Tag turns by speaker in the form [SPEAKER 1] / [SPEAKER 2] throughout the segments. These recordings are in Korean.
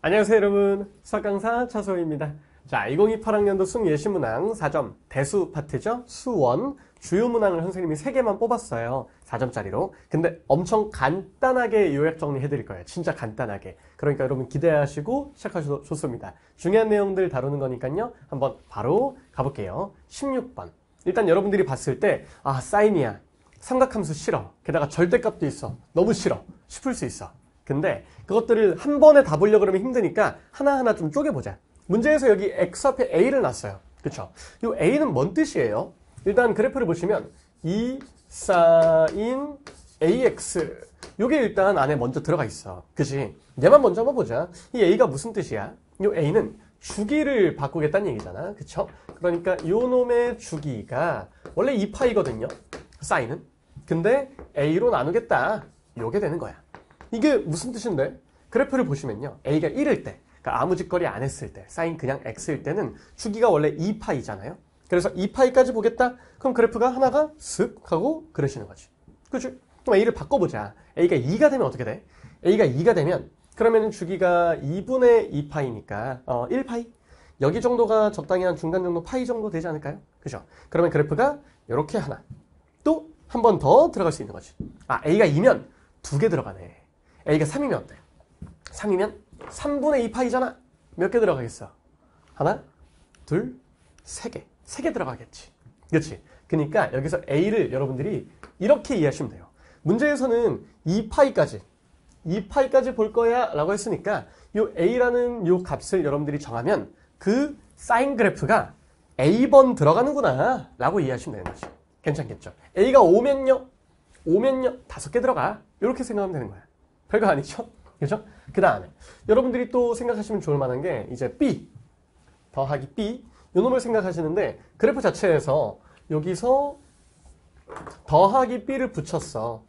[SPEAKER 1] 안녕하세요 여러분, 수학강사 차소희입니다. 자, 2028학년도 수능예시문항 4점 대수 파트죠. 수원 주요 문항을 선생님이 3개만 뽑았어요. 4점짜리로. 근데 엄청 간단하게 요약 정리해드릴 거예요. 진짜 간단하게. 그러니까 여러분 기대하시고 시작하셔도 좋습니다. 중요한 내용들 다루는 거니까요. 한번 바로 가볼게요. 16번. 일단 여러분들이 봤을 때 사인이야, 삼각함수 싫어, 게다가 절대값도 있어, 너무 싫어 싶을 수 있어. 근데 그것들을 한 번에 다 보려고 그러면 힘드니까 하나하나 좀 쪼개보자. 문제에서 여기 x 앞에 a를 놨어요. 그쵸? 이 a는 뭔 뜻이에요? 일단 그래프를 보시면 2 sin ax, 요게 일단 안에 먼저 들어가 있어. 그치? 얘만 먼저 한번 보자. 이 a가 무슨 뜻이야? 이 a는 주기를 바꾸겠다는 얘기잖아. 그쵸? 그러니까 요 놈의 주기가 원래 2파이거든요. 사인은. 근데 a로 나누겠다. 요게 되는 거야. 이게 무슨 뜻인데? 그래프를 보시면요. a가 1일 때, 그러니까 아무 짓거리 안 했을 때, 사인 그냥 x일 때는 주기가 원래 2파이잖아요. 그래서 2파이까지 보겠다? 그럼 그래프가 하나가 슥 하고 그러시는 거지. 그치? 그럼 a를 바꿔보자. a가 2가 되면 어떻게 돼? a가 2가 되면 그러면 주기가 2분의 2파이니까 1파이? 여기 정도가 적당히 한 중간 정도 파이 정도 되지 않을까요? 그죠? 그러면 그래프가 이렇게 하나. 또 한 번 더 들어갈 수 있는 거지. a가 2면 2개 들어가네. a가 3이면 어때? 3이면 3분의 2파이잖아. 몇 개 들어가겠어? 하나, 둘, 세 개. 3개 들어가겠지. 그렇지? 그러니까 여기서 a를 여러분들이 이렇게 이해하시면 돼요. 문제에서는 2파이까지 볼 거야 라고 했으니까 이 a라는 이 값을 여러분들이 정하면 그 사인 그래프가 a번 들어가는구나 라고 이해하시면 되는 거지. 괜찮겠죠? a가 5면요? 5개 들어가. 이렇게 생각하면 되는 거야. 별거 아니죠? 그죠? 그 다음에 여러분들이 또 생각하시면 좋을 만한 게 이제 b 더하기 b 요 놈을 생각하시는데 그래프 자체에서 여기서 더하기 b를 붙였어.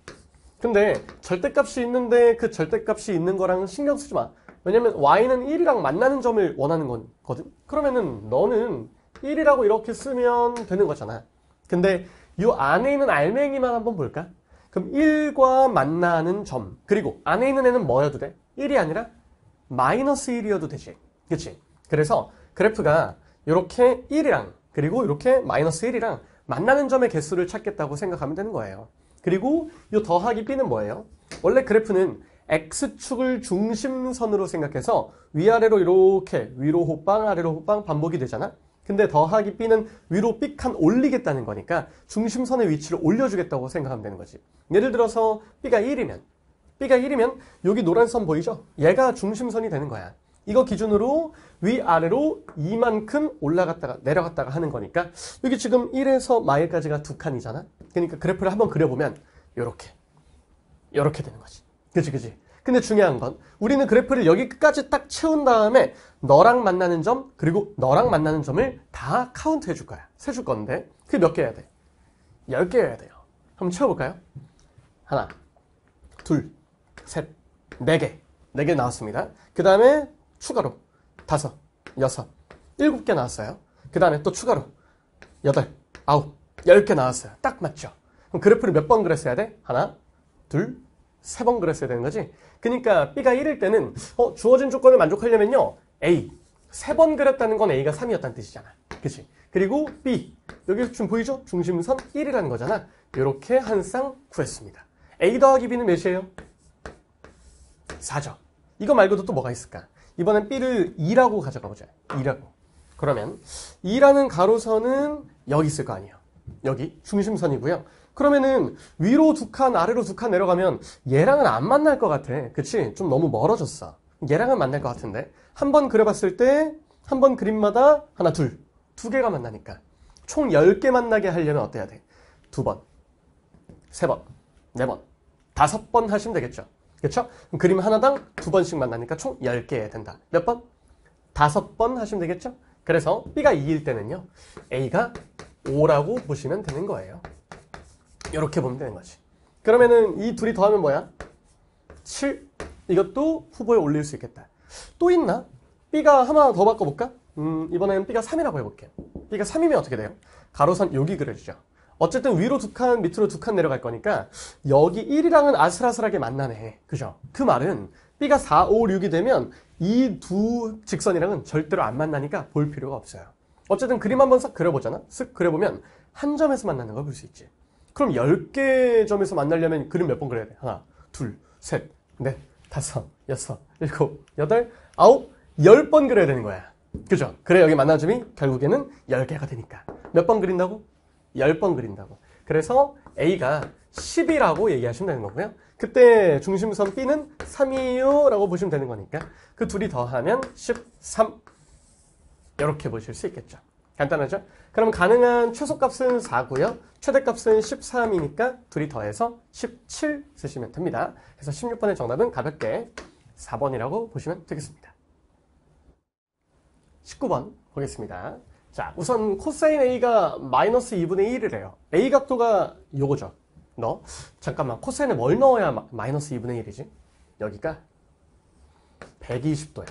[SPEAKER 1] 근데 절대값이 있는데 그 절대값이 있는 거랑 신경 쓰지 마. 왜냐면 y는 1이랑 만나는 점을 원하는 거거든. 그러면은 너는 1이라고 이렇게 쓰면 되는 거잖아. 근데 요 안에 있는 알맹이만 한번 볼까? 그럼 1과 만나는 점, 그리고 안에 있는 애는 뭐여도 돼? 1이 아니라 마이너스 1이어도 되지. 그치? 그래서 그래프가 이렇게 1이랑 그리고 이렇게 마이너스 1이랑 만나는 점의 개수를 찾겠다고 생각하면 되는 거예요. 그리고 이 더하기 b는 뭐예요? 원래 그래프는 x축을 중심선으로 생각해서 위아래로 이렇게 위로 호빵 아래로 호빵 반복이 되잖아. 근데 더하기 b는 위로 삑한 올리겠다는 거니까 중심선의 위치를 올려주겠다고 생각하면 되는 거지. 예를 들어서 b가 1이면 여기 노란 선 보이죠? 얘가 중심선이 되는 거야. 이거 기준으로 위아래로 이만큼 올라갔다가 내려갔다가 하는 거니까 여기 지금 1에서 마일까지가 2칸이잖아. 그러니까 그래프를 한번 그려보면 요렇게 되는 거지. 그치? 근데 중요한 건 우리는 그래프를 여기 끝까지 딱 채운 다음에 너랑 만나는 점 그리고 너랑 만나는 점을 다 카운트 해줄 거야. 세줄 건데 그게 몇 개 해야 돼? 10개여야 돼요. 한번 채워볼까요? 하나, 둘, 셋, 4개. 4개 나왔습니다. 그 다음에 추가로 5, 6, 7개 나왔어요. 그 다음에 또 추가로 8, 9, 10개 나왔어요. 딱 맞죠? 그럼 그래프를 몇 번 그렸어야 돼? 하나, 둘, 3번 그렸어야 되는 거지. 그러니까 b가 1일 때는 주어진 조건을 만족하려면요, a 3번 그렸다는 건 a가 3이었다는 뜻이잖아. 그치? 그리고 b 여기 지금 보이죠? 중심선 1이라는 거잖아. 이렇게 한 쌍 구했습니다. a 더하기 b는 몇이에요? 4죠. 이거 말고도 또 뭐가 있을까? 이번엔 b를 2라고 가져가 보자. 2라고. 그러면 2라는 가로선은 여기 있을 거 아니에요. 여기 중심선이고요. 그러면은 위로 2칸 아래로 2칸 내려가면 얘랑은 안 만날 것 같아. 그치? 좀 너무 멀어졌어. 얘랑은 만날 것 같은데 한 번 그려봤을 때 한 번 그림마다 하나, 둘, 2개가 만나니까 총 10개 만나게 하려면 어때야 돼? 2번, 3번, 4번, 5번 하시면 되겠죠. 그쵸? 그럼 그림 하나당 2번씩 만나니까 총 10개 된다. 몇 번? 5번 하시면 되겠죠? 그래서 b가 2일 때는요, a가 5라고 보시면 되는 거예요. 이렇게 보면 되는 거지. 그러면은 이 둘이 더하면 뭐야? 7. 이것도 후보에 올릴 수 있겠다. 또 있나? b가 하나 더 바꿔볼까? 이번에는 b가 3이라고 해볼게. b가 3이면 어떻게 돼요? 가로선 여기 그려주죠. 어쨌든 위로 2칸 밑으로 2칸 내려갈 거니까 여기 1이랑은 아슬아슬하게 만나네. 그죠? 그 말은 B가 4, 5, 6이 되면 이 두 직선이랑은 절대로 안 만나니까 볼 필요가 없어요. 어쨌든 그림 한번 싹 그려보잖아. 쓱 그려보면 한 점에서 만나는 걸 볼 수 있지. 그럼 10개 점에서 만나려면 그림 몇 번 그려야 돼? 하나, 둘, 셋, 넷, 다섯, 여섯, 일곱, 여덟, 아홉, 10번 그려야 되는 거야. 그죠? 그래 여기 만난 점이 결국에는 10개가 되니까. 몇 번 그린다고? 10번 그린다고. 그래서 A가 10이라고 얘기하시면 되는 거고요. 그때 중심선 B는 3이에요 라고 보시면 되는 거니까 그 둘이 더하면 13 이렇게 보실 수 있겠죠. 간단하죠? 그럼 가능한 최소값은 4고요. 최대값은 13이니까 둘이 더해서 17 쓰시면 됩니다. 그래서 16번의 정답은 가볍게 4번이라고 보시면 되겠습니다. 19번 보겠습니다. 자, 우선 코사인 A가 마이너스 2분의 1이래요. A 각도가 요거죠. 잠깐만, 코사인에 뭘 넣어야 마이너스 2분의 1이지? 여기가 120도야.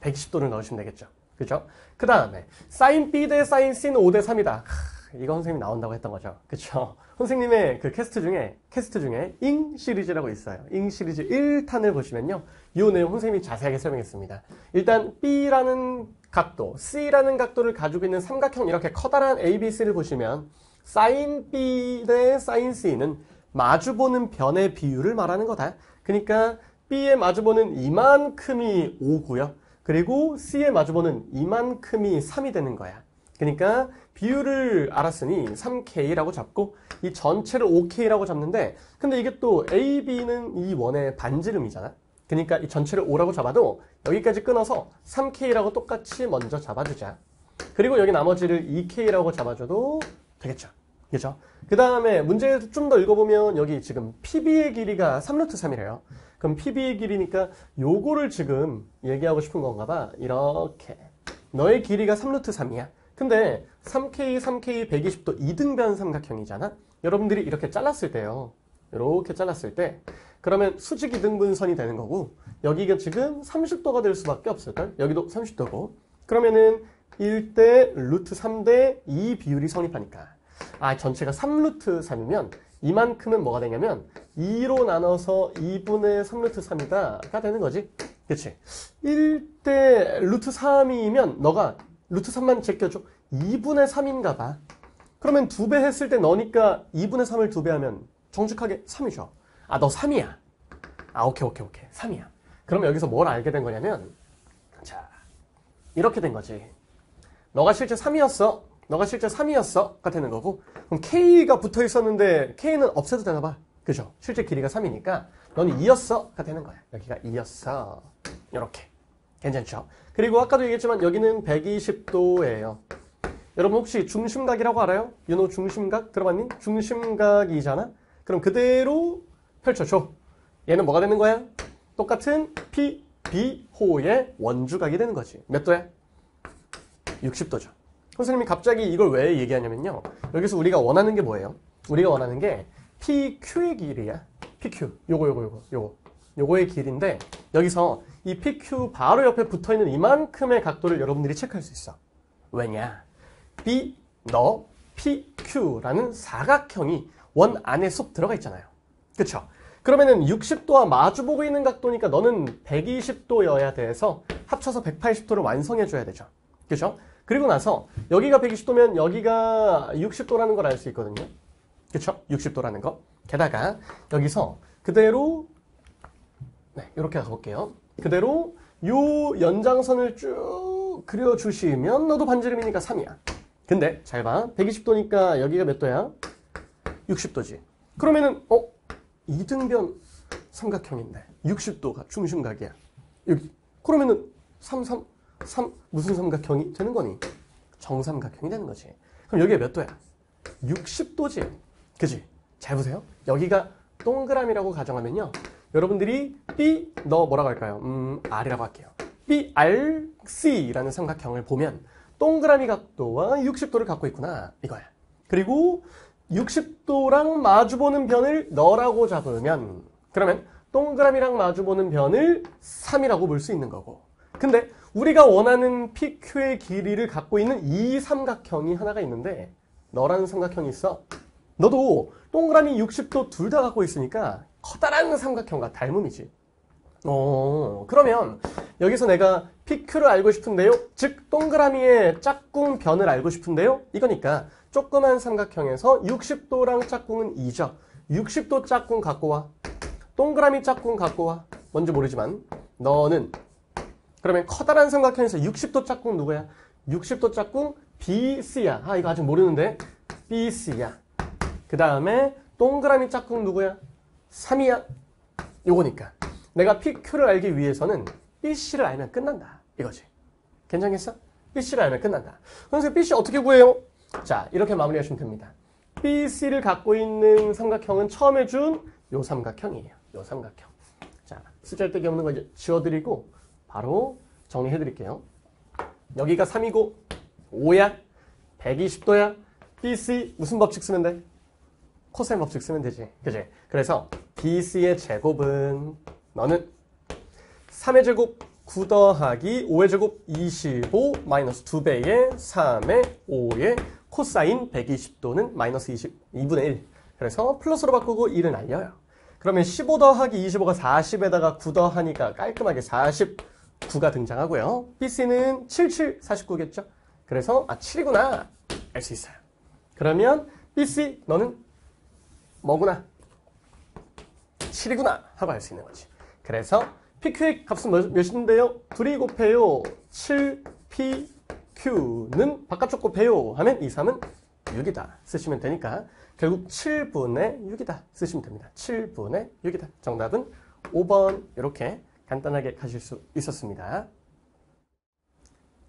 [SPEAKER 1] 120도를 넣으시면 되겠죠. 그죠? 그 다음에 사인 B 대 사인 C는 5대 3이다. 이거 선생님이 나온다고 했던 거죠. 그쵸? 선생님의 그 캐스트 중에 잉 시리즈라고 있어요. 잉 시리즈 1탄을 보시면요. 이 내용 선생님이 자세하게 설명했습니다. 일단 B라는 각도, C라는 각도를 가지고 있는 삼각형 이렇게 커다란 ABC를 보시면 사인 B 대 사인 C는 마주보는 변의 비율을 말하는 거다. 그러니까 B의 마주보는 이만큼이 5고요. 그리고 C의 마주보는 이만큼이 3이 되는 거야. 그러니까 비율을 알았으니 3K라고 잡고 이 전체를 5K라고 잡는데 근데 이게 또 A, B는 이 원의 반지름이잖아. 그러니까 이 전체를 5라고 잡아도 여기까지 끊어서 3K라고 똑같이 먼저 잡아주자. 그리고 여기 나머지를 2K라고 잡아줘도 되겠죠. 그죠? 그 다음에 문제 좀 더 읽어보면 여기 지금 PB의 길이가 3루트 3이래요. 그럼 PB의 길이니까 요거를 지금 얘기하고 싶은 건가 봐. 이렇게. 너의 길이가 3루트 3이야. 근데 3K, 3K, 120도 이등변 삼각형이잖아? 여러분들이 이렇게 잘랐을 때요. 이렇게 잘랐을 때 그러면 수직 이등분선이 되는 거고 여기가 지금 30도가 될 수밖에 없을걸? 여기도 30도고 그러면은 1대 루트 3대 2 비율이 성립하니까 전체가 3루트 3이면 이만큼은 뭐가 되냐면 2로 나눠서 2분의 3루트 3이다가 되는 거지. 그치? 1대 루트 3이면 너가 루트 3만 제껴줘. 2분의 3인가 봐. 그러면 2배 했을 때 너니까 2분의 3을 2배 하면 정직하게 3이죠. 너 3이야. 오케이. 3이야. 그러면 여기서 뭘 알게 된 거냐면 자, 이렇게 된 거지. 너가 실제 3이었어. 가 되는 거고 그럼 K가 붙어 있었는데 K는 없애도 되나 봐. 그죠? 실제 길이가 3이니까 너는 2였어. 가 되는 거야. 여기가 2였어. 이렇게. 괜찮죠? 그리고 아까도 얘기했지만 여기는 120도예요. 여러분 혹시 중심각이라고 알아요? 중심각 들어봤니? 중심각이잖아? 그럼 그대로 펼쳐줘. 얘는 뭐가 되는 거야? 똑같은 PB호의 원주각이 되는 거지. 몇 도야? 60도죠. 선생님이 갑자기 이걸 왜 얘기하냐면요. 여기서 우리가 원하는 게 뭐예요? 우리가 원하는 게 PQ의 길이야. PQ. 요거의 길인데 여기서 이 PQ 바로 옆에 붙어있는 이만큼의 각도를 여러분들이 체크할 수 있어. 왜냐? PQ라는 사각형이 원 안에 쏙 들어가 있잖아요. 그쵸? 그러면은 60도와 마주보고 있는 각도니까 너는 120도여야 돼서 합쳐서 180도를 완성해줘야 되죠. 그쵸? 그리고 나서 여기가 120도면 여기가 60도라는 걸 알 수 있거든요. 그쵸? 60도라는 거. 게다가 여기서 그대로 이렇게 가볼게요. 그대로 요 연장선을 쭉 그려주시면 너도 반지름이니까 3이야. 근데 잘 봐. 120도니까 여기가 몇 도야? 60도지. 그러면은 이등변 삼각형인데 60도가 중심각이야. 여기. 그러면은 3 무슨 삼각형이 되는 거니? 정삼각형이 되는 거지. 그럼 여기가 몇 도야? 60도지. 그지? 잘 보세요. 여기가 동그라미라고 가정하면요. 여러분들이 뭐라고 할까요? R이라고 할게요. BRC라는 삼각형을 보면 동그라미 각도와 60도를 갖고 있구나. 이거야. 그리고 60도랑 마주보는 변을 너라고 잡으면 그러면 동그라미랑 마주보는 변을 3이라고 볼 수 있는 거고. 근데 우리가 원하는 PQ의 길이를 갖고 있는 이 삼각형이 하나가 있는데 너라는 삼각형이 있어. 너도 동그라미 60도 둘 다 갖고 있으니까 커다란 삼각형과 닮음이지. 그러면 여기서 내가 PQ를 알고 싶은데요. 즉 동그라미의 짝꿍 변을 알고 싶은데요. 이거니까 조그만 삼각형에서 60도랑 짝꿍은 2죠. 60도 짝꿍 갖고 와. 동그라미 짝꿍 갖고 와. 뭔지 모르지만 너는 그러면 커다란 삼각형에서 60도 짝꿍 누구야? 60도 짝꿍 BC야. 이거 아직 모르는데 BC야. 그 다음에 동그라미 짝꿍 누구야? 3이야. 요거니까 내가 PQ를 알기 위해서는 BC를 알면 끝난다. 이거지. 괜찮겠어? BC를 알면 끝난다. 선생님 BC 어떻게 구해요? 자, 이렇게 마무리하시면 됩니다. BC를 갖고 있는 삼각형은 처음에 준 요 삼각형이에요. 요 삼각형. 자, 쓰잘데기 없는 거 이제 지워드리고 바로 정리해 드릴게요. 여기가 3이고 5야. 120도야. BC 무슨 법칙 쓰면 돼? 코사인 법칙 쓰면 되지. 그지? 그래서 BC의 제곱은 너는 3의 제곱 9 더하기 5의 제곱 25 마이너스 2배의 3의 5의 코사인 120도는 마이너스 2분의 1. 그래서 플러스로 바꾸고 1을 날려요. 그러면 15 더하기 25가 40에다가 9 더하니까 깔끔하게 49가 등장하고요. BC는 77, 49겠죠? 그래서 7이구나 알 수 있어요. 그러면 BC 너는 뭐구나? 7이구나 하고 알 수 있는 거지. 그래서 PQ의 값은 몇인데요? 둘이 곱해요. 7PQ는 바깥쪽 곱해요 하면 2, 3은 6이다 쓰시면 되니까 결국 7분의 6이다 쓰시면 됩니다. 7분의 6이다. 정답은 5번 이렇게 간단하게 가실 수 있었습니다.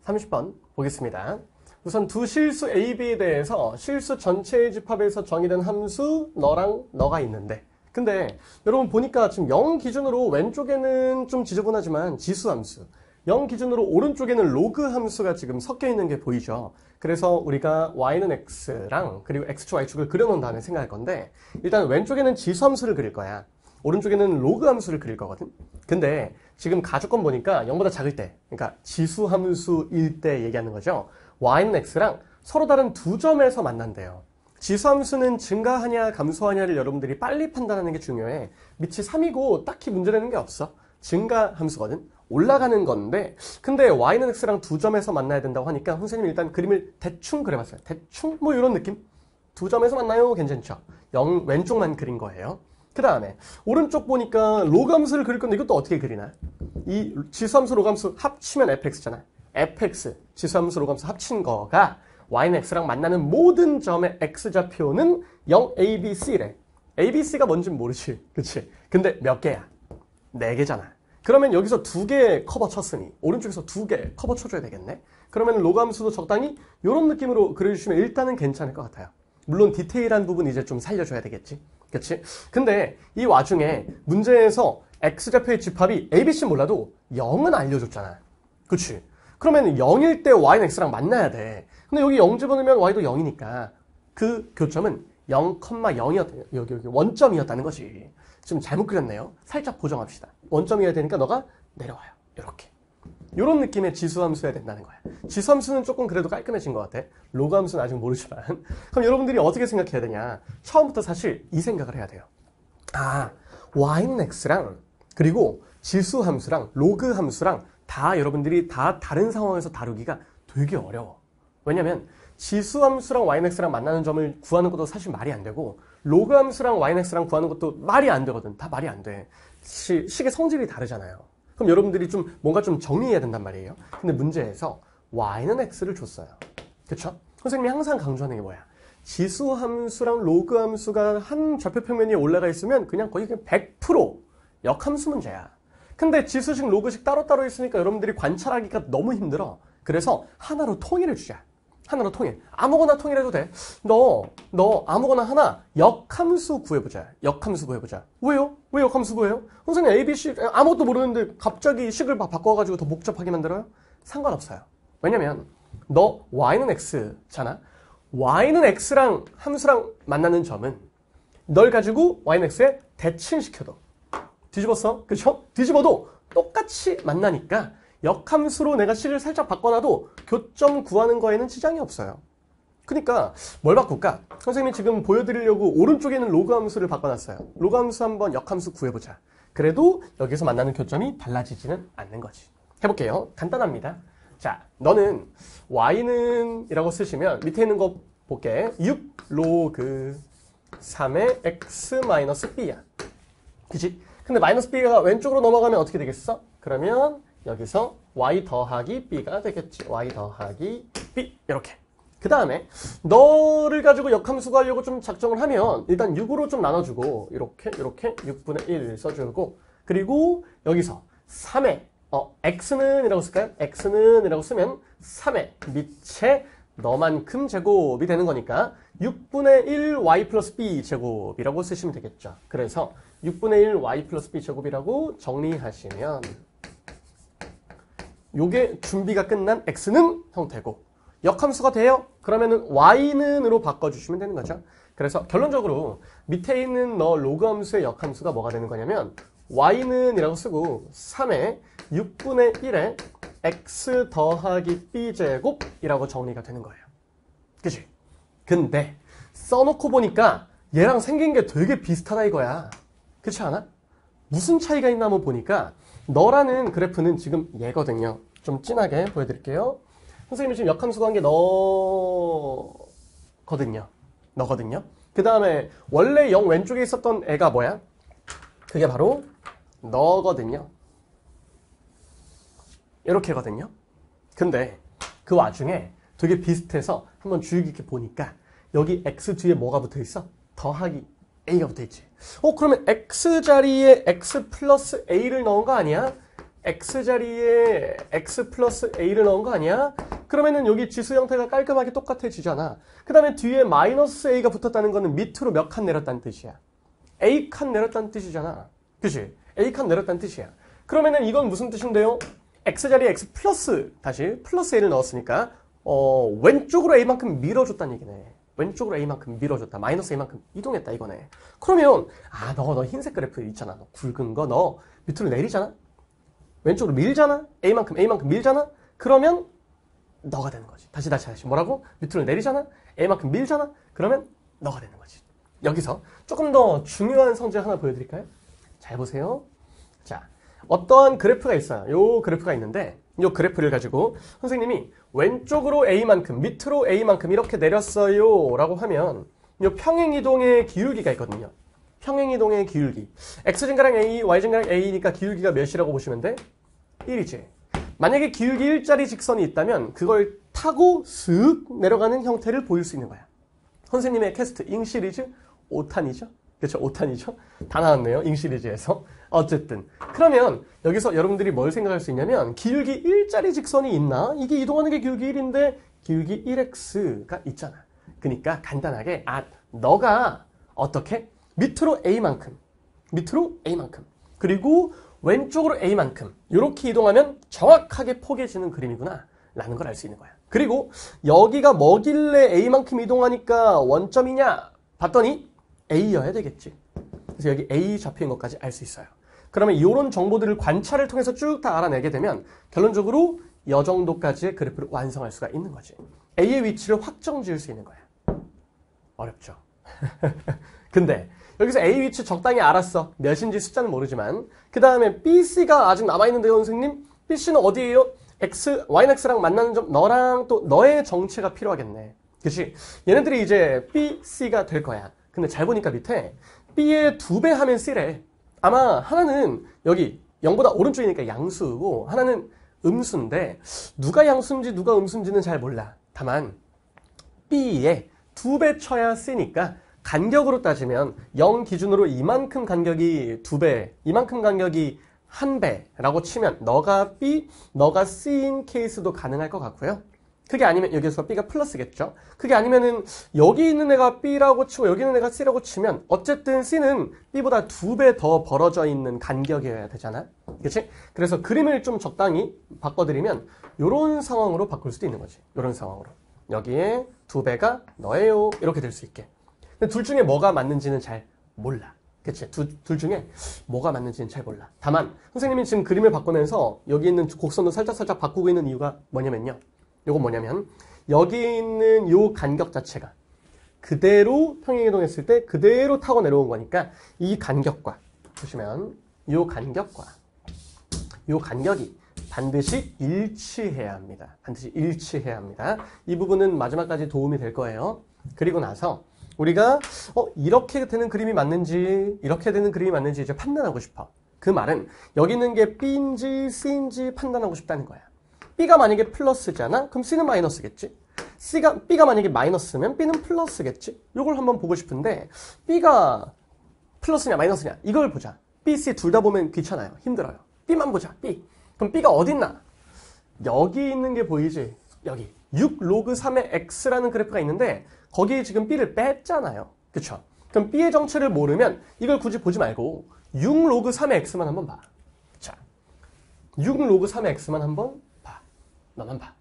[SPEAKER 1] 30번 보겠습니다. 우선 두 실수 A, B에 대해서 실수 전체의 집합에서 정의된 함수 너랑 너가 있는데 근데 여러분 보니까 지금 0 기준으로 왼쪽에는 좀 지저분하지만 지수함수 0 기준으로 오른쪽에는 로그 함수가 지금 섞여 있는 게 보이죠. 그래서 우리가 y는 x랑 그리고 x축, y축을 그려놓은 다음에 생각할 건데 일단 왼쪽에는 지수함수를 그릴 거야. 오른쪽에는 로그 함수를 그릴 거거든. 근데 지금 가족권 보니까 0보다 작을 때 그러니까 지수함수일 때 얘기하는 거죠. y는 x랑 서로 다른 두 점에서 만난대요. 지수함수는 증가하냐 감소하냐를 여러분들이 빨리 판단하는 게 중요해. 밑이 3이고 딱히 문제되는 게 없어. 증가함수거든. 올라가는 건데 근데 y는 x랑 두 점에서 만나야 된다고 하니까 선생님이 일단 그림을 대충 그려봤어요. 대충 뭐 이런 느낌? 두 점에서 만나요? 괜찮죠? 왼쪽만 그린 거예요. 그 다음에 오른쪽 보니까 로그함수를 그릴 건데 이것도 어떻게 그리나? 이 지수함수 로그함수 합치면 fx잖아. fx 지수함수 로그함수 합친 거가 y는 x랑 만나는 모든 점의 x좌표는 0abc래. abc가 뭔진 모르지. 그치? 근데 몇 개야? 4개잖아. 그러면 여기서 2개 커버 쳤으니 오른쪽에서 2개 커버 쳐줘야 되겠네. 그러면 로그함수도 적당히 이런 느낌으로 그려주시면 일단은 괜찮을 것 같아요. 물론 디테일한 부분 이제 좀 살려줘야 되겠지. 그치? 근데 이 와중에 문제에서 x좌표의 집합이 ABC 몰라도 0은 알려줬잖아. 그치? 그러면 0일 때 y는 x랑 만나야 돼. 근데 여기 0 집어넣으면 y도 0이니까 그 교점은 0,0이었다. 여기 원점이었다는 거지. 지금 잘못 그렸네요. 살짝 보정합시다. 원점이어야 되니까 너가 내려와요. 이렇게. 이런 느낌의 지수함수여야 된다는 거야. 지수함수는 조금 그래도 깔끔해진 것 같아. 로그함수는 아직 모르지만. 그럼 여러분들이 어떻게 생각해야 되냐. 처음부터 사실 이 생각을 해야 돼요. y는 x랑 그리고 지수함수랑 로그함수랑 다 여러분들이 다 다른 상황에서 다루기가 되게 어려워. 왜냐면 지수함수랑 y는 x랑 만나는 점을 구하는 것도 사실 말이 안 되고 로그함수랑 y는 x랑 구하는 것도 말이 안 되거든. 다 말이 안 돼. 식의 성질이 다르잖아요. 그럼 여러분들이 좀 뭔가 좀 정리해야 된단 말이에요. 근데 문제에서 y는 x를 줬어요. 그쵸? 선생님이 항상 강조하는 게 뭐야? 지수함수랑 로그함수가 한 좌표평면 위에 올라가 있으면 그냥 거의 100% 역함수 문제야. 근데 지수식, 로그식 따로따로 있으니까 여러분들이 관찰하기가 너무 힘들어. 그래서 하나로 통일해 주자. 하나로 통일. 아무거나 통일해도 돼. 너 아무거나 하나 역함수 구해보자. 역함수 구해보자. 왜요? 왜 역함수 구해요? 선생님 ABC 아무것도 모르는데 갑자기 식을 바꿔가지고 더 복잡하게 만들어요? 상관없어요. 왜냐면 너 y는 x잖아. y는 x랑 함수랑 만나는 점은 널 가지고 y는 x에 대칭시켜도 뒤집었어? 그쵸? 뒤집어도 똑같이 만나니까 역함수로 내가 식을 살짝 바꿔놔도 교점 구하는 거에는 지장이 없어요. 그러니까 뭘 바꿀까? 선생님이 지금 보여드리려고 오른쪽에는 로그함수를 바꿔놨어요. 로그함수 한번 역함수 구해보자. 그래도 여기서 만나는 교점이 달라지지는 않는 거지. 해볼게요. 간단합니다. 자, 너는 y는 이라고 쓰시면 밑에 있는 거 볼게. 6 로그 3의 x 마이너스 b야. 그치? 근데 마이너스 b가 왼쪽으로 넘어가면 어떻게 되겠어? 그러면 여기서 y 더하기 b가 되겠지. y 더하기 b 이렇게. 그 다음에 너를 가지고 역함수 구하려고 좀 작정을 하면 일단 6으로 좀 나눠주고 이렇게 6분의 1 써주고 그리고 여기서 3의 x는 이라고 쓸까요? x는 이라고 쓰면 3의 밑에 너만큼 제곱이 되는 거니까 6분의 1 y 플러스 b 제곱이라고 쓰시면 되겠죠. 그래서 6분의 1 y 플러스 b 제곱이라고 정리하시면 요게 준비가 끝난 x는 형태고 역함수가 돼요? 그러면은 y는으로 바꿔주시면 되는 거죠. 그래서 결론적으로 밑에 있는 너 로그 함수의 역함수가 뭐가 되는 거냐면 y는 이라고 쓰고 3의 6분의 1의 x 더하기 b제곱이라고 정리가 되는 거예요. 그치? 근데 써놓고 보니까 얘랑 생긴 게 되게 비슷하다 이거야. 그렇지 않아? 무슨 차이가 있나 한번 보니까 너라는 그래프는 지금 얘거든요. 좀 진하게 보여드릴게요. 선생님이 지금 역함수 구한 게 너거든요. 그 다음에 원래 0 왼쪽에 있었던 애가 뭐야? 그게 바로 너거든요. 이렇게거든요. 근데 그 와중에 되게 비슷해서 한번 주의 깊게 보니까 여기 x 뒤에 뭐가 붙어 있어? 더하기 a가 붙어 있지. 그러면 x 자리에 x 플러스 a를 넣은 거 아니야? x 자리에 x 플러스 a를 넣은 거 아니야? 그러면은 여기 지수 형태가 깔끔하게 똑같아지잖아. 그 다음에 뒤에 마이너스 a가 붙었다는 거는 밑으로 몇 칸 내렸다는 뜻이야. a칸 내렸다는 뜻이잖아. 그치? a칸 내렸다는 뜻이야. 그러면은 이건 무슨 뜻인데요? x 자리에 x 플러스, 다시 플러스 a를 넣었으니까 왼쪽으로 a만큼 밀어줬다는 얘기네. 왼쪽으로 a만큼 밀어줬다. 마이너스 a만큼 이동했다 이거네. 그러면 너 흰색 그래프 있잖아. 너 굵은 거 너 밑으로 내리잖아. 왼쪽으로 밀잖아. a만큼 밀잖아. 그러면 너가 되는 거지. 다시 뭐라고? 밑으로 내리잖아. a만큼 밀잖아. 그러면 너가 되는 거지. 여기서 조금 더 중요한 성질 하나 보여드릴까요? 잘 보세요. 자, 어떠한 그래프가 있어요. 요 그래프가 있는데 요 그래프를 가지고 선생님이 왼쪽으로 a만큼 밑으로 a만큼 이렇게 내렸어요 라고 하면 요 평행이동의 기울기가 있거든요. 평행이동의 기울기. x증가량 a, y증가량 a니까 기울기가 몇이라고 보시면 돼? 1이지. 만약에 기울기 1짜리 직선이 있다면 그걸 타고 슥 내려가는 형태를 보일 수 있는 거야. 선생님의 캐스트 잉 시리즈 5탄이죠? 그렇죠? 5탄이죠? 다 나왔네요. 잉 시리즈에서. 어쨌든 그러면 여기서 여러분들이 뭘 생각할 수 있냐면 기울기 1짜리 직선이 있나? 이게 이동하는 게 기울기 1인데 기울기 1x가 있잖아. 그러니까 간단하게 너가 어떻게? 밑으로 a만큼 그리고 왼쪽으로 a만큼 이렇게 이동하면 정확하게 포개지는 그림이구나 라는 걸 알 수 있는 거야. 그리고 여기가 뭐길래 a만큼 이동하니까 원점이냐 봤더니 a여야 되겠지. 그래서 여기 a 좌표인 것까지 알 수 있어요. 그러면 이런 정보들을 관찰을 통해서 쭉 다 알아내게 되면 결론적으로 이 정도까지의 그래프를 완성할 수가 있는 거지. a의 위치를 확정 지을 수 있는 거야. 어렵죠? 근데 여기서 A 위치 적당히 알았어. 몇인지 숫자는 모르지만 그 다음에 BC가 아직 남아있는데요 선생님? BC는 어디예요? Y는 X랑 만나는 점 너랑 또 너의 정체가 필요하겠네. 그치? 얘네들이 이제 B, C가 될 거야. 근데 잘 보니까 밑에 B의 2배 하면 C래. 아마 하나는 여기 0보다 오른쪽이니까 양수고 하나는 음수인데 누가 양수인지 누가 음수인지는 잘 몰라. 다만 B에 2배 쳐야 C니까 간격으로 따지면 0 기준으로 이만큼 간격이 2배, 이만큼 간격이 1배라고 치면 너가 B, 너가 C인 케이스도 가능할 것 같고요. 그게 아니면 여기서 B가 플러스겠죠. 그게 아니면은 여기 있는 애가 B라고 치고 여기 있는 애가 C라고 치면 어쨌든 C는 B보다 2배 더 벌어져 있는 간격이어야 되잖아. 그치? 그래서 그림을 좀 적당히 바꿔드리면 이런 상황으로 바꿀 수도 있는 거지. 이런 상황으로. 여기에 2배가 너예요. 이렇게 될 수 있게. 근데 둘 중에 뭐가 맞는지는 잘 몰라. 그치? 둘 중에 뭐가 맞는지는 잘 몰라. 다만 선생님이 지금 그림을 바꾸면서 여기 있는 곡선도 살짝 바꾸고 있는 이유가 뭐냐면요. 요건 뭐냐면 여기 있는 요 간격 자체가 그대로 평행이동했을 때 그대로 타고 내려온 거니까 이 간격과 보시면 요 간격과 요 간격이 반드시 일치해야 합니다. 반드시 일치해야 합니다. 이 부분은 마지막까지 도움이 될 거예요. 그리고 나서 우리가 이렇게 되는 그림이 맞는지 이렇게 되는 그림이 맞는지 이제 판단하고 싶어. 그 말은 여기 있는 게 B인지 C인지 판단하고 싶다는 거야. B가 만약에 플러스잖아? 그럼 C는 마이너스겠지? B가 만약에 마이너스면 B는 플러스겠지? 이걸 한번 보고 싶은데 B가 플러스냐 마이너스냐 이걸 보자. B, C 둘 다 보면 귀찮아요. 힘들어요. B만 보자. B. 그럼 B가 어딨나? 여기 있는 게 보이지? 여기 6 로그 3의 X라는 그래프가 있는데 거기에 지금 B를 뺐잖아요. 그쵸? 그럼 B의 정체를 모르면 이걸 굳이 보지 말고 6 로그 3의 X만 한번 봐. 자, 6 로그 3의 X만 한번 봐. 너만 봐.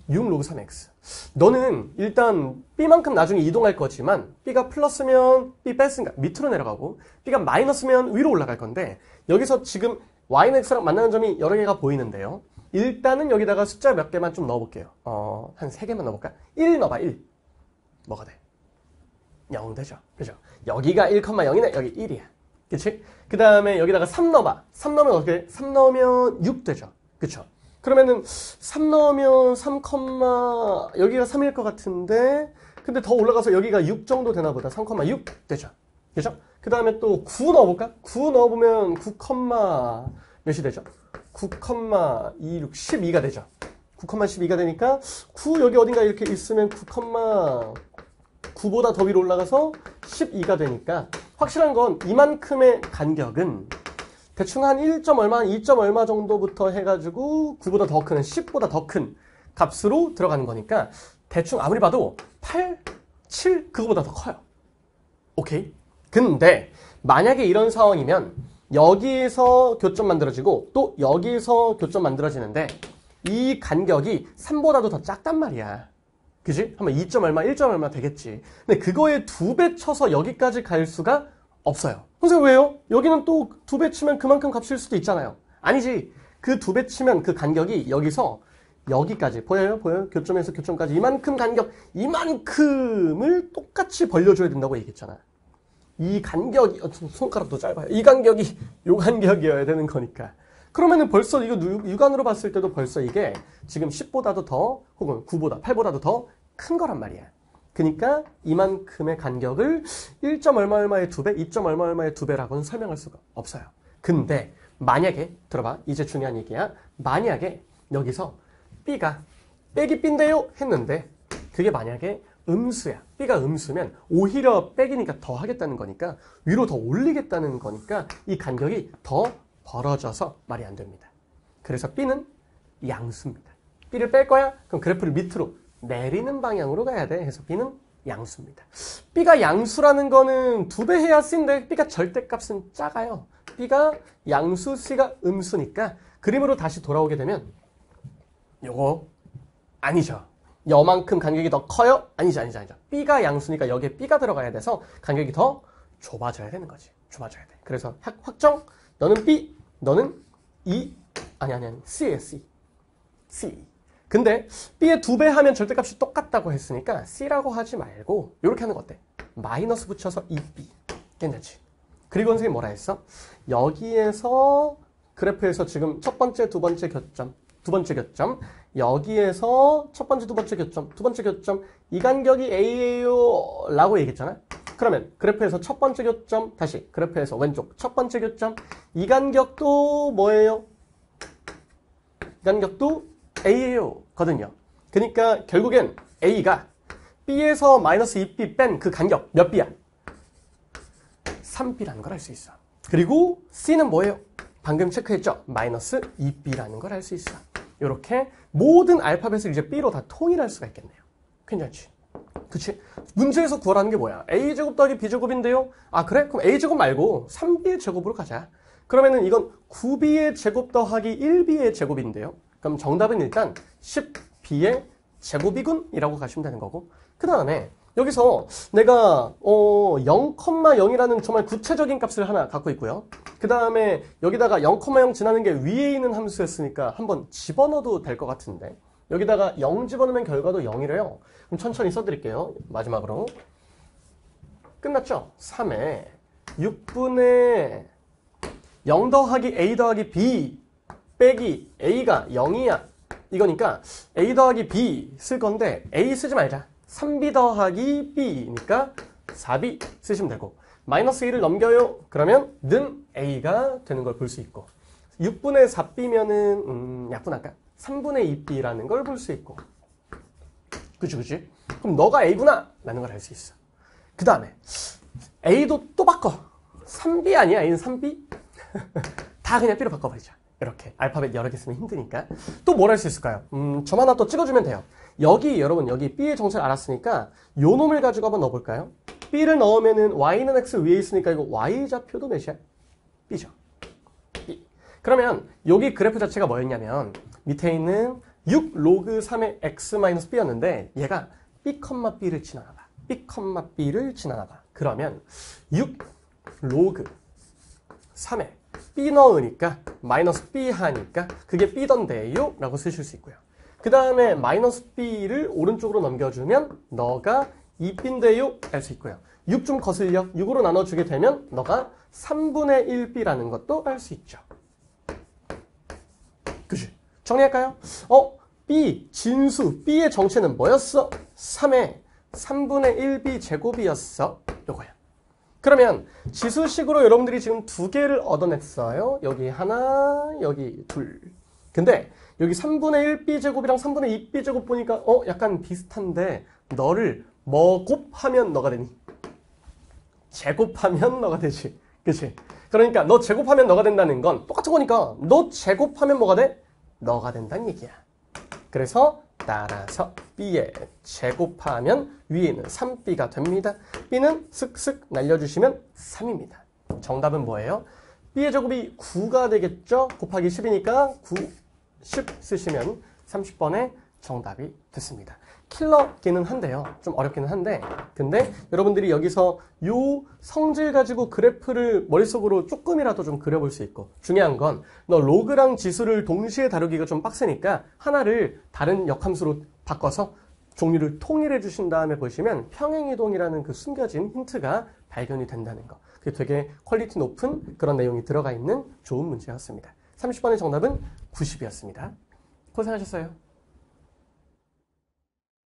[SPEAKER 1] 6 로그 3x. 너는 일단 B만큼 나중에 이동할 거지만 B가 플러스면 B 뺐으니까 밑으로 내려가고 B가 마이너스면 위로 올라갈 건데 여기서 지금 Y는 X랑 만나는 점이 여러 개가 보이는데요. 일단은 여기다가 숫자 몇 개만 좀 넣어볼게요. 한 3개만 넣어볼까? 1 넣어봐, 1. 뭐가 돼? 0 되죠. 그죠? 여기가 1,0이네. 여기 1이야. 그치? 그 다음에 여기다가 3 넣어봐. 3 넣으면 어떻게? 3 넣으면 6 되죠. 그쵸? 그러면은 3 넣으면 3, 여기가 3일 것 같은데 근데 더 올라가서 여기가 6 정도 되나 보다. 3,6 되죠. 그죠? 그 다음에 또 9 넣어볼까? 9 넣어보면 9, 몇이 되죠? 9,26, 12가 되죠. 9,12가 되니까 9 여기 어딘가 이렇게 있으면 9보다 더 위로 올라가서 12가 되니까 확실한 건 이만큼의 간격은 대충 한 1점 얼마, 2점 얼마 정도부터 해가지고 9보다 더 큰, 10보다 더 큰 값으로 들어가는 거니까 대충 아무리 봐도 8, 7 그거보다 더 커요. 오케이? 근데 만약에 이런 상황이면 여기서 교점 만들어지고 또 여기서 교점 만들어지는데 이 간격이 3보다도 더 작단 말이야. 그지? 한번 2점 얼마, 1점 얼마 되겠지. 근데 그거에 2배 쳐서 여기까지 갈 수가 없어요. 선생님 왜요? 여기는 또 2배 치면 그만큼 값일 수도 있잖아요. 아니지. 그 2배 치면 그 간격이 여기서 여기까지 보여요? 보여요? 교점에서 교점까지 이만큼 간격, 이만큼을 똑같이 벌려줘야 된다고 얘기했잖아. 이 간격이 손가락도 짧아요. 이 간격이 요 간격이어야 되는 거니까. 그러면은 벌써 이거 육안으로 봤을 때도 벌써 이게 지금 10보다도 더 혹은 9보다 8보다도 더 큰 거란 말이야. 그러니까 이만큼의 간격을 1점 얼마 얼마의 2배, 2점 얼마 얼마의 2배라고는 설명할 수가 없어요. 근데 만약에 들어봐. 이제 중요한 얘기야. 만약에 여기서 B가 빼기 B인데요 했는데 그게 만약에 음수야. B가 음수면 오히려 빼기니까 더 하겠다는 거니까 위로 더 올리겠다는 거니까 이 간격이 더 벌어져서 말이 안 됩니다. 그래서 B는 양수입니다. B를 뺄 거야? 그럼 그래프를 밑으로 내리는 방향으로 가야 돼. 해서 B는 양수입니다. B가 양수라는 거는 2배 해야 C인데 B가 절대값은 작아요. B가 양수, C가 음수니까 그림으로 다시 돌아오게 되면 요거 아니죠. 여만큼 간격이 더 커요? 아니죠. B가 양수니까 여기에 B가 들어가야 돼서 간격이 더 좁아져야 되는 거지. 좁아져야 돼. 그래서 확정. 너는 B, 너는 E. 아니. C에 C. 근데 B의 2배 하면 절대값이 똑같다고 했으니까 C라고 하지 말고 이렇게 하는 거 어때? 마이너스 붙여서 2B. 괜찮지? 그리고 선생님이 뭐라 했어? 여기에서 그래프에서 지금 첫 번째, 두 번째 교점 여기에서 첫 번째, 두 번째 교점 이 간격이 A예요 라고 얘기했잖아. 그러면 그래프에서 첫 번째 교점 다시 그래프에서 왼쪽 첫 번째 교점 이 간격도 뭐예요? 이 간격도 A예요 거든요. 그러니까 결국엔 A가 B에서 마이너스 2B 뺀 그 간격 몇 B야? 3B라는 걸 알 수 있어. 그리고 C는 뭐예요? 방금 체크했죠? 마이너스 2B라는 걸 알 수 있어. 이렇게 모든 알파벳을 이제 B로 다 통일할 수가 있겠네요. 괜찮지? 그치? 문제에서 구하라는 게 뭐야? A제곱 더하기 B제곱인데요? 아 그래? 그럼 A제곱 말고 3B의 제곱으로 가자. 그러면은 이건 9B의 제곱 더하기 1B의 제곱인데요. 그럼 정답은 일단 10B의 제곱이군이라고 가시면 되는 거고 그 다음에 여기서 내가 0,0이라는 정말 구체적인 값을 하나 갖고 있고요. 그 다음에 여기다가 0,0 지나는 게 위에 있는 함수였으니까 한번 집어넣어도 될 것 같은데 여기다가 0 집어넣으면 결과도 0이래요. 그럼 천천히 써드릴게요. 마지막으로 끝났죠? 3에 6분의 0 더하기 A 더하기 B 빼기 A가 0이야. 이거니까 A 더하기 B 쓸 건데 A 쓰지 말자. 3B 더하기 B니까 4B 쓰시면 되고 마이너스 1을 넘겨요. 그러면 는 A가 되는 걸 볼 수 있고 6분의 4B면은 약분할까? 3분의 2B라는 걸 볼 수 있고 그치? 그럼 너가 A구나 라는 걸 알 수 있어. 그 다음에 A도 또 바꿔. 3B 아니야? A는 3B? 다 그냥 B로 바꿔버리자. 이렇게 알파벳 여러 개 쓰면 힘드니까. 또 뭘 할 수 있을까요? 점 하나 또 찍어주면 돼요. 여러분 여기 B의 정체를 알았으니까 요 놈을 가지고 한번 넣어볼까요? B를 넣으면은 Y는 X 위에 있으니까 이거 Y좌표도 몇이야? B죠. B. 그러면 여기 그래프 자체가 뭐였냐면 밑에 있는 6 로그 3의 X-B였는데 얘가 B, B를 지나가봐. B, B를 지나가봐. 그러면 6 로그 3에 B 넣으니까 마이너스 B 하니까 그게 B던데요? 라고 쓰실 수 있고요. 그 다음에 마이너스 B를 오른쪽으로 넘겨주면 너가 2B인데요? 알 수 있고요. 6 좀 거슬려. 6으로 나눠주게 되면 너가 3분의 1B라는 것도 알 수 있죠. 그치? 정리할까요? B, 진수, B의 정체는 뭐였어? 3의 3분의 1B 제곱이었어. 요거야. 그러면 지수식으로 여러분들이 지금 두 개를 얻어냈어요. 여기 하나, 여기 둘. 근데 여기 3분의 1B 제곱이랑 3분의 2B 제곱 보니까 약간 비슷한데 너를 뭐 곱하면 너가 되니? 제곱하면 너가 되지. 그치? 그러니까 너 제곱하면 너가 된다는 건 똑같은 거니까 너 제곱하면 뭐가 돼? 너가 된다는 얘기야. 그래서 따라서 B에 제곱하면 위에는 3B가 됩니다. B는 슥슥 날려주시면 3입니다. 정답은 뭐예요? B의 제곱이 9가 되겠죠? 곱하기 10이니까 9, 10 쓰시면 30번의 정답이 됐습니다. 킬러기는 한데요. 좀 어렵기는 한데 근데 여러분들이 여기서 요 성질 가지고 그래프를 머릿속으로 조금이라도 좀 그려볼 수 있고 중요한 건 너 로그랑 지수를 동시에 다루기가 좀 빡세니까 하나를 다른 역함수로 바꿔서 종류를 통일해 주신 다음에 보시면 평행이동이라는 그 숨겨진 힌트가 발견이 된다는 거. 그게 되게 퀄리티 높은 그런 내용이 들어가 있는 좋은 문제였습니다. 30번의 정답은 90이었습니다. 고생하셨어요.